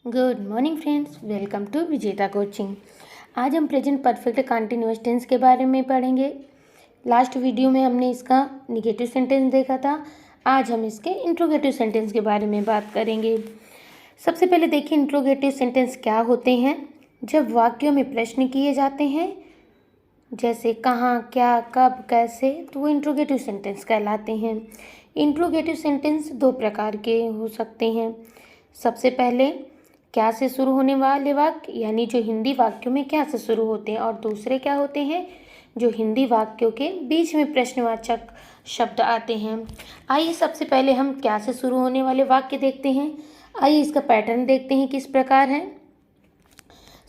Good morning friends, welcome to Vijeta coaching. आज हम present perfect continuous tense के बारे में पढ़ेंगे। लास्ट वीडियो में हमने इसका निगेटिव सेंटेंस देखा था। आज हम इसके इंट्रोगेटिव सेंटेंस के बारे में बात करेंगे। सबसे पहले देखिए इंट्रोगेटिव सेंटेंस क्या होते हैं। जब वाक्यों में प्रश्न किए जाते हैं जैसे कहाँ, क्या, कब, कैसे, तो वो इंट्रोगेटिव सेंटेंस कहलाते हैं। इंट्रोगेटिव सेंटेंस दो प्रकार के हो सकते हैं। सबसे पहले क्या से शुरू होने वाले वाक्य, यानी जो हिंदी वाक्यों में क्या से शुरू होते हैं, और दूसरे क्या होते हैं जो हिंदी वाक्यों के बीच में प्रश्नवाचक शब्द आते हैं। आइए सबसे पहले हम क्या से शुरू होने वाले वाक्य देखते हैं। आइए इसका पैटर्न देखते हैं किस प्रकार है।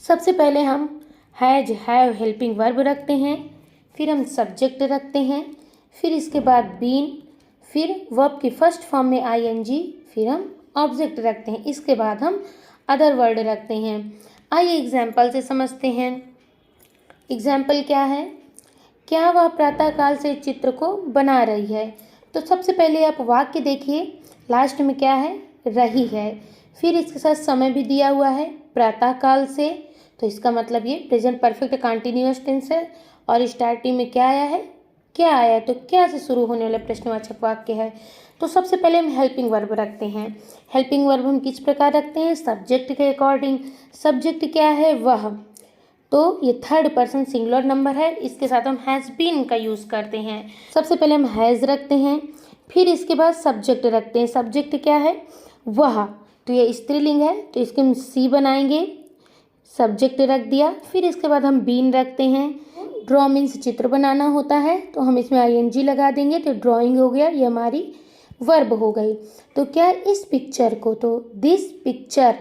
सबसे पहले हम हैज, हैव, हेल्पिंग वर्ब रखते हैं, फिर हम सब्जेक्ट रखते हैं, फिर इसके बाद बीन, फिर वर्ब की फर्स्ट फॉर्म में आईएनजी, फिर हम ऑब्जेक्ट रखते हैं, इसके बाद हम अदर वर्ड रखते हैं। आइए एग्जाम्पल से समझते हैं। एग्जाम्पल क्या है, क्या वह प्रातःकाल से चित्र को बना रही है। तो सबसे पहले आप वाक्य देखिए, लास्ट में क्या है, रही है, फिर इसके साथ समय भी दिया हुआ है प्रातःकाल से, तो इसका मतलब ये प्रेजेंट परफेक्ट कंटिन्यूअस टेंस है। और स्टार्टिंग में क्या आया है, क्या आया, तो क्या से शुरू होने वाला प्रश्नवाचक वाक्य है। तो सबसे पहले हम हेल्पिंग वर्ब रखते हैं। हेल्पिंग वर्ब हम किस प्रकार रखते हैं, सब्जेक्ट के अकॉर्डिंग। सब्जेक्ट क्या है, वह, तो ये थर्ड पर्सन सिंगुलर नंबर है, इसके साथ हम हैज़ बीन का यूज़ करते हैं। सबसे पहले हम हैज़ रखते हैं, फिर इसके बाद सब्जेक्ट रखते हैं। सब्जेक्ट क्या है, वह, तो ये स्त्रीलिंग है, तो इसके हम सी बनाएंगे, सब्जेक्ट रख दिया, फिर इसके बाद हम बीन रखते हैं। ड्रॉ मीन्स चित्र बनाना होता है, तो हम इसमें आईएनजी लगा देंगे, तो ड्राइंग हो गया, ये हमारी वर्ब हो गई। तो क्या इस पिक्चर को, तो दिस पिक्चर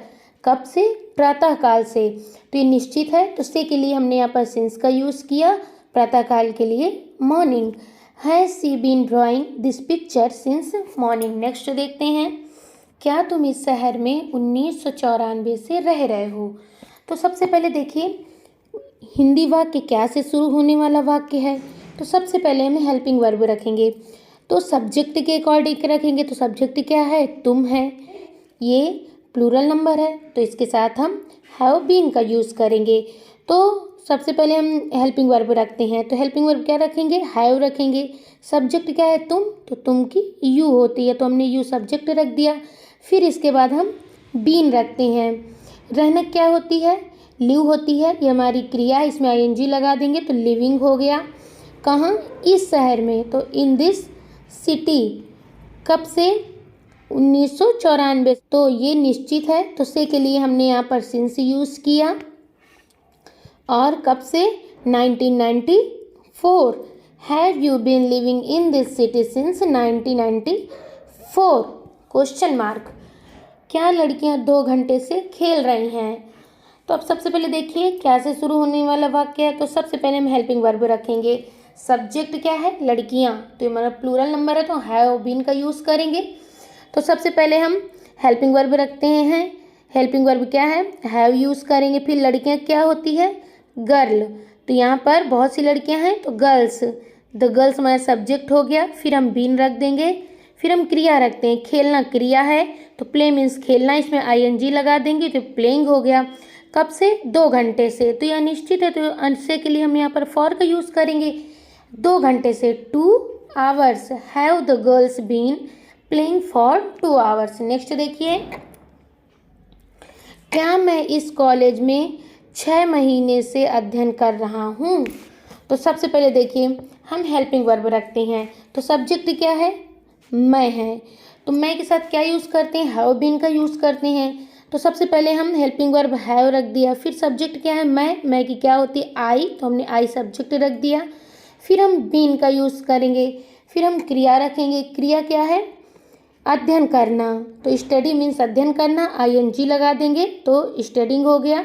कब से, प्रातःकाल से, तो ये निश्चित है, तो से के लिए हमने यहाँ पर सिंस का यूज़ किया, प्रातःकाल के लिए morning. Has she been drawing this picture since morning. Next देखते हैं, क्या तुम इस शहर में 1994 से रह रहे हो। तो सबसे पहले देखिए हिंदी वाक्य क्या से शुरू होने वाला वाक्य है, तो सबसे पहले हम हेल्पिंग वर्ब रखेंगे, तो सब्जेक्ट के अकॉर्डिंग रखेंगे। तो सब्जेक्ट क्या है, तुम है, ये प्लूरल नंबर है, तो इसके साथ हम हैव बीन का यूज़ करेंगे। तो सबसे पहले हम हेल्पिंग वर्ब रखते हैं, तो हेल्पिंग वर्ब क्या रखेंगे, हैव रखेंगे। सब्जेक्ट क्या है, तुम, तो तुम की यू होती है, तो हमने यू सब्जेक्ट रख दिया। फिर इसके बाद हम बीन रखते हैं। रहना क्या होती है, लिव होती है, ये हमारी क्रिया है, इसमें आईएनजी लगा देंगे, तो लिविंग हो गया। कहाँ, इस शहर में, तो इन दिस सिटी, कब से, 1994, तो ये निश्चित है, तो से के लिए हमने यहाँ पर सिंस यूज़ किया। और कब से, 1994। Have you been living in this city since 1994, question mark. क्या लड़कियां 2 घंटे से खेल रही हैं। तो अब सबसे पहले देखिए क्या से शुरू होने वाला वाक्य है, तो सबसे पहले हम हेल्पिंग वर्ब रखेंगे। सब्जेक्ट क्या है, लड़कियां, तो ये हमारा प्लूरल नंबर है, तो हैव बीन का यूज़ करेंगे। तो सबसे पहले हम हेल्पिंग वर्ब रखते हैं। हेल्पिंग वर्ब क्या है, हैव यूज़ करेंगे। फिर लड़कियां क्या होती है, गर्ल, तो यहाँ पर बहुत सी लड़कियां हैं, तो गर्ल्स, द गर्ल्स हमारा सब्जेक्ट हो गया। फिर हम बीन रख देंगे, फिर हम क्रिया रखते हैं। खेलना क्रिया है, तो प्ले मीन्स खेलना, इसमें आईएनजी लगा देंगे, तो प्लेइंग हो गया। कब से, 2 घंटे से, तो यह निश्चित है, तो अंशे के लिए हम यहाँ पर फॉर का यूज़ करेंगे। 2 घंटे से, 2 hours, have the girls been playing for 2 hours. Next देखिए, क्या मैं इस कॉलेज में 6 महीने से अध्ययन कर रहा हूँ। तो सबसे पहले देखिए हम हेल्पिंग वर्ब रखते हैं, तो सब्जेक्ट क्या है, मैं है, तो मैं के साथ क्या यूज़ करते हैं, हैव बीन का यूज़ करते हैं। तो सबसे पहले हम हेल्पिंग वर्ब हैव रख दिया, फिर सब्जेक्ट क्या है, मैं की क्या होती है, आई, तो हमने आई सब्जेक्ट रख दिया। फिर हम बीन का यूज़ करेंगे, फिर हम क्रिया रखेंगे। क्रिया क्या है, अध्ययन करना, तो स्टडी मीन्स अध्ययन करना, आईएनजी लगा देंगे, तो स्टडिंग हो गया।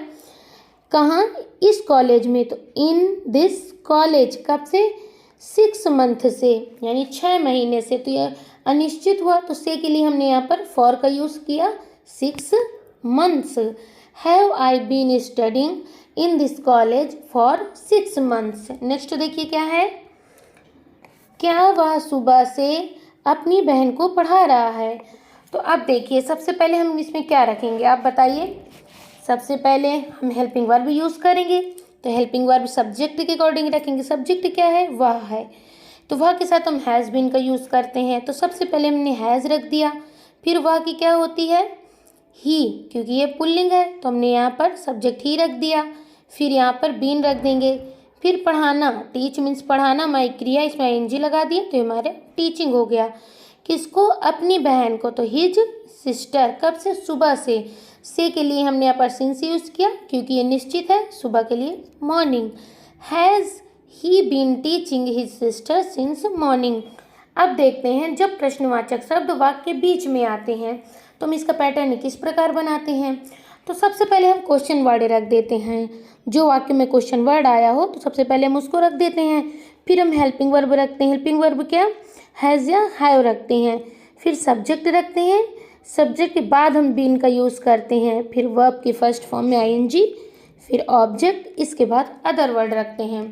कहाँ, इस कॉलेज में, तो इन दिस कॉलेज, कब से, 6 मंथ से, यानी 6 महीने से, तो यह अनिश्चित हुआ, तो से के लिए हमने यहाँ पर फॉर का यूज़ किया, 6 months. Have I been studying in this college for 6 months? Next देखिए क्या है, क्या वह सुबह से अपनी बहन को पढ़ा रहा है। तो अब देखिए सबसे पहले हम इसमें क्या रखेंगे, आप बताइए। सबसे पहले हम हेल्पिंग वर्ब यूज़ करेंगे, तो हेल्पिंग वर्ब सब्जेक्ट के अकॉर्डिंग रखेंगे। सब्जेक्ट क्या है? वह है, तो वह के साथ हम हैज़ बीन का यूज़ करते हैं। तो सबसे पहले हमने हैज़ रख दिया, फिर वह की क्या होती है? ही, क्योंकि ये पुल्लिंग है तो हमने यहाँ पर सब्जेक्ट ही रख दिया। फिर यहाँ पर बीन रख देंगे। फिर पढ़ाना, टीच मीन्स पढ़ाना, माई क्रिया, इसमें आईएनजी लगा दिया तो हमारे टीचिंग हो गया। किसको? अपनी बहन को, तो हिज सिस्टर। कब से? सुबह से के लिए हमने यहाँ पर सिंस यूज़ किया क्योंकि ये निश्चित है, सुबह के लिए morning. Has he been teaching his sister since morning. अब देखते हैं जब प्रश्नवाचक शब्द वाक्य के बीच में आते हैं तो हम इसका पैटर्न किस प्रकार बनाते हैं। तो सबसे पहले हम क्वेश्चन वर्ड रख देते हैं। जो वाक्य में क्वेश्चन वर्ड आया हो तो सबसे पहले हम उसको रख देते हैं। फिर हम हेल्पिंग वर्ब रखते हैं। हेल्पिंग वर्ब क्या? हैज़ या हैव रखते हैं। फिर सब्जेक्ट रखते हैं। सब्जेक्ट के बाद हम बीन का यूज़ करते हैं। फिर वर्ब की फर्स्ट फॉर्म में आईएनजी, फिर ऑब्जेक्ट, इसके बाद अदर वर्ड रखते हैं।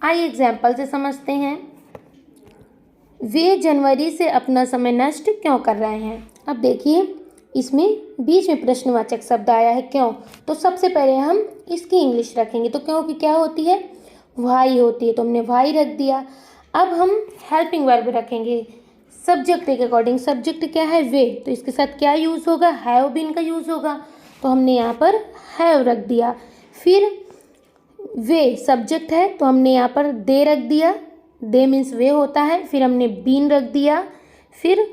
आइए एग्जाम्पल से समझते हैं। वे जनवरी से अपना समय नष्ट क्यों कर रहे हैं? अब देखिए इसमें बीच में प्रश्नवाचक शब्द आया है क्यों, तो सबसे पहले हम इसकी इंग्लिश रखेंगे। तो क्यों की क्या होती है? वाई होती है, तो हमने वाई रख दिया। अब हम हेल्पिंग वर्ब रखेंगे सब्जेक्ट के अकॉर्डिंग। सब्जेक्ट क्या है? वे, तो इसके साथ क्या यूज़ होगा? हैव बीन का यूज़ होगा, तो हमने यहाँ पर हैव रख दिया। फिर वे सब्जेक्ट है तो हमने यहाँ पर दे रख दिया, दे मीन्स वे होता है। फिर हमने बीन रख दिया। फिर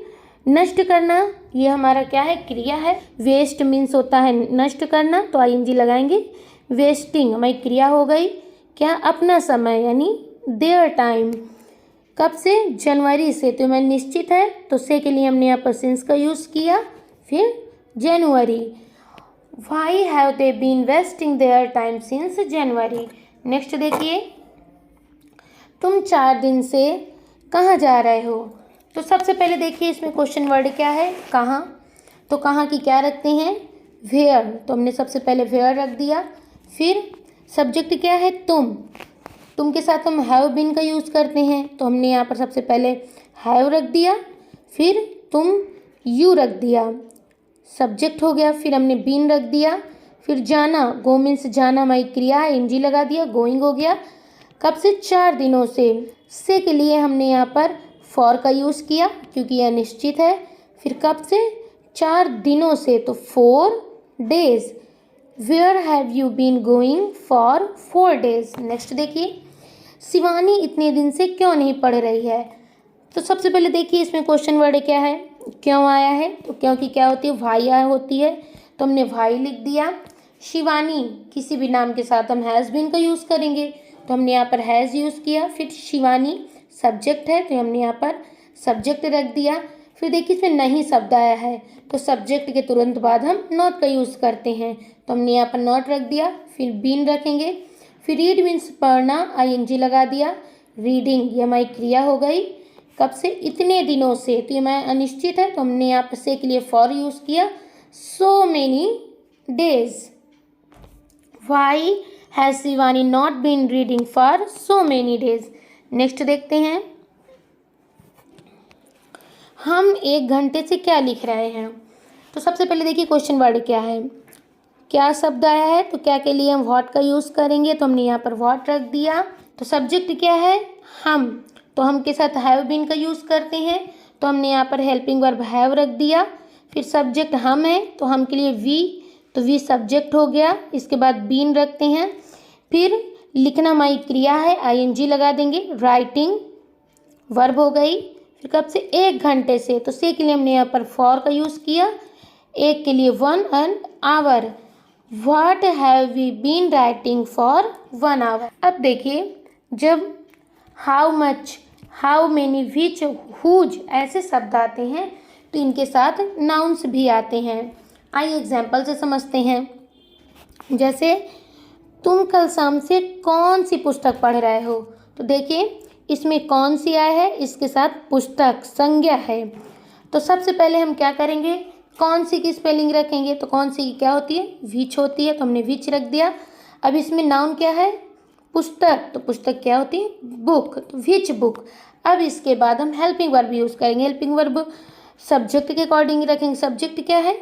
नष्ट करना, ये हमारा क्या है? क्रिया है। वेस्ट मीन्स होता है नष्ट करना, तो आईएनजी लगाएंगे। वेस्टिंग हमारी क्रिया हो गई। क्या? अपना समय, यानी देयर टाइम। कब से? जनवरी से, तो मैं निश्चित है तो से के लिए हमने यहाँ पर सिंस का यूज़ किया। फिर जनवरी। Why have they been wasting their time since January. Next देखिए, तुम 4 दिन से कहाँ जा रहे हो? तो सबसे पहले देखिए इसमें क्वेश्चन वर्ड क्या है? कहाँ। तो कहाँ की क्या रखते हैं? वेयर, तो हमने सबसे पहले वेयर रख दिया। फिर सब्जेक्ट क्या है? तुम के साथ हम हैव बीन का यूज़ करते हैं, तो हमने यहाँ पर सबसे पहले हैव रख दिया। फिर तुम यू रख दिया, सब्जेक्ट हो गया। फिर हमने बीन रख दिया। फिर जाना, गो मीन्स जाना, हमारी क्रिया एनजी लगा दिया, गोइंग हो गया। कब से? 4 दिनों से के लिए हमने यहाँ पर फॉर का यूज़ किया क्योंकि यह निश्चित है। फिर कब से? 4 दिनों से, तो 4 days. Where have you been going for 4 days. Next देखिए, शिवानी इतने दिन से क्यों नहीं पढ़ रही है? तो सबसे पहले देखिए इसमें क्वेश्चन वर्ड क्या है? क्यों आया है, तो क्यों की क्या होती है? वाई आया होती है, तो हमने वाई लिख दिया। शिवानी किसी भी नाम के साथ हम हैज़ बीन का यूज़ करेंगे, तो हमने यहाँ पर हैज़ यूज़ किया। फिर शिवानी सब्जेक्ट है तो हमने यहाँ पर सब्जेक्ट रख दिया। फिर देखिए इसमें नहीं शब्द आया है, तो सब्जेक्ट के तुरंत बाद हम नॉट का यूज़ करते हैं, तो हमने यहाँ पर नॉट रख दिया। फिर बीन रखेंगे। फिर रीड मीन्स पढ़ना, आईएनजी लगा दिया। रीडिंग ये हमारी क्रिया हो गई। कब से? इतने दिनों से, तो ये हमारा अनिश्चित है तो हमने यहाँ पर से के लिए फॉर यूज़ किया। So many days. Why has Shivani not been reading for so many days. Next देखते हैं, हम 1 घंटे से क्या लिख रहे हैं? तो सबसे पहले देखिए क्वेश्चन वर्ड क्या है? क्या शब्द आया है, तो क्या के लिए हम व्हाट का यूज़ करेंगे, तो हमने यहाँ पर व्हाट रख दिया। तो सब्जेक्ट क्या है? हम, तो हम के साथ हैव बीन का यूज़ करते हैं, तो हमने यहाँ पर हेल्पिंग वर्ब हैव रख दिया। फिर सब्जेक्ट हम है तो हम के लिए वी, तो वी सब्जेक्ट हो गया। इसके बाद बीन रखते हैं। फिर लिखना हमारी क्रिया है, आईएनजी लगा देंगे। राइटिंग वर्ब हो गई। फिर कब से? 1 घंटे से, तो से के लिए हमने यहाँ पर फॉर का यूज़ किया। एक के लिए 1 an hour. What have we been writing for 1 hour. अब देखिए जब how much, how many, which, whose ऐसे शब्द आते हैं तो इनके साथ नाउन्स भी आते हैं। आइए एग्जाम्पल से समझते हैं। जैसे तुम कल शाम से कौन सी पुस्तक पढ़ रहे हो? तो देखिए इसमें कौन सी आया है, इसके साथ पुस्तक संज्ञा है। तो सबसे पहले हम क्या करेंगे? कौन सी की स्पेलिंग रखेंगे, तो कौन सी की क्या होती है? विच होती है, तो हमने विच रख दिया। अब इसमें नाउन क्या है? पुस्तक, तो पुस्तक क्या होती है? बुक, तो विच बुक। अब इसके बाद हम हेल्पिंग वर्ब यूज़ करेंगे। हेल्पिंग वर्ब सब्जेक्ट के अकॉर्डिंग रखेंगे। सब्जेक्ट क्या है?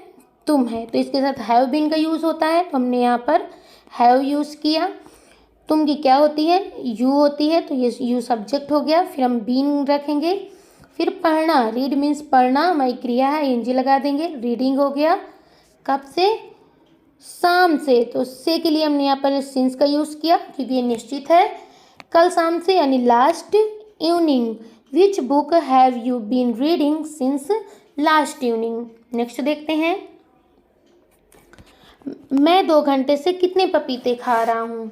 तुम है, तो इसके साथ हैव बीन का यूज़ होता है, तो हमने यहाँ पर हैव यूज़ किया। तुम की क्या होती है, यू होती है, तो ये यू सब्जेक्ट हो गया। फिर हम बीन रखेंगे। फिर पढ़ना, रीड मीन्स पढ़ना, हमारी क्रिया है, एनजी लगा देंगे, रीडिंग हो गया। कब से, शाम से, तो से के लिए हमने यहाँ पर सिंस का यूज़ किया क्योंकि ये निश्चित है। कल शाम से यानी last evening. Which book have you been reading since last evening. Next देखते हैं, मैं 2 घंटे से कितने पपीते खा रहा हूँ।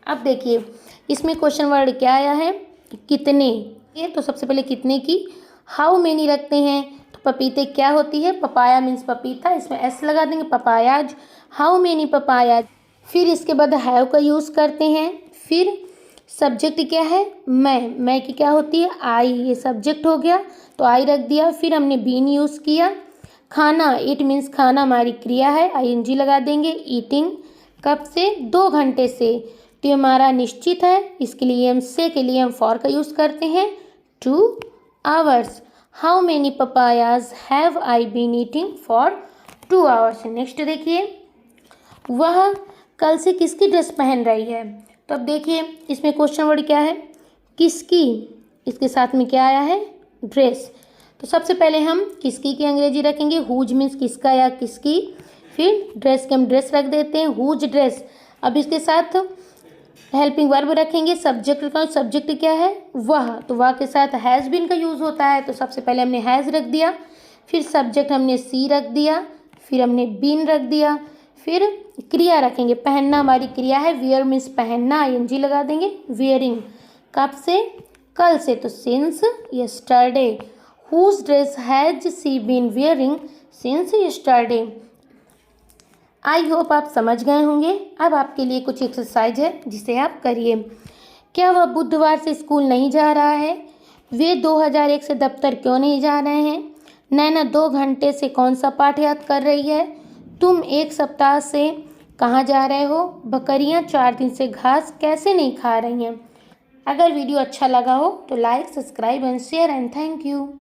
अब देखिए इसमें क्वेश्चन वर्ड क्या आया है, कितने। ये तो सबसे पहले कितने की हाउ मेनी रखते हैं, तो पपीते क्या होती है, पपाया मीन्स पपीता, इसमें एस लगा देंगे, पपायाज, हाउ मेनी पपायाज। फिर इसके बाद हैव का यूज़ करते हैं। फिर सब्जेक्ट क्या है, मैं की क्या होती है, आई, ये सब्जेक्ट हो गया तो आई रख दिया। फिर हमने बीन यूज़ किया। खाना, इट मीन्स खाना हमारी क्रिया है, आईएनजी लगा देंगे, ईटिंग। कब से, 2 घंटे से, तो ये हमारा निश्चित है, इसके लिए हम से के लिए हम फॉर का यूज़ करते हैं, 2 hours. How many papayas have I been eating for 2 hours. Next देखिए, वह कल से किसकी ड्रेस पहन रही है, तो अब देखिए इसमें क्वेश्चन वर्ड क्या है, किसकी, इसके साथ में क्या आया है, ड्रेस। तो सबसे पहले हम किसकी की अंग्रेजी रखेंगे, हुज मीन्स किसका या किसकी। फिर ड्रेस के हम ड्रेस रख देते हैं, हुज ड्रेस। अब इसके साथ हेल्पिंग वर्ब रखेंगे, सब्जेक्ट का, सब्जेक्ट क्या है, वह, तो वह के साथ हैज़ बीन का यूज़ होता है, तो सबसे पहले हमने हैज़ रख दिया। फिर सब्जेक्ट हमने सी रख दिया। फिर हमने बीन रख दिया। फिर क्रिया रखेंगे, पहनना हमारी क्रिया है, वियर मीन्स पहनना, आईएनजी लगा देंगे, वियरिंग। कब से, कल से, तो since yesterday. Whose dress has she been wearing since yesterday. I hope आप समझ गए होंगे। अब आपके लिए कुछ एक्सरसाइज है जिसे आप करिए। क्या वह बुधवार से स्कूल नहीं जा रहा है, वे 2001 से दफ्तर क्यों नहीं जा रहे हैं, नैना 2 घंटे से कौन सा पाठ याद कर रही है, तुम 1 सप्ताह से कहाँ जा रहे हो, बकरियाँ 4 दिन से घास कैसे नहीं खा रही हैं। अगर वीडियो अच्छा लगा हो तो like, subscribe and share and thank you.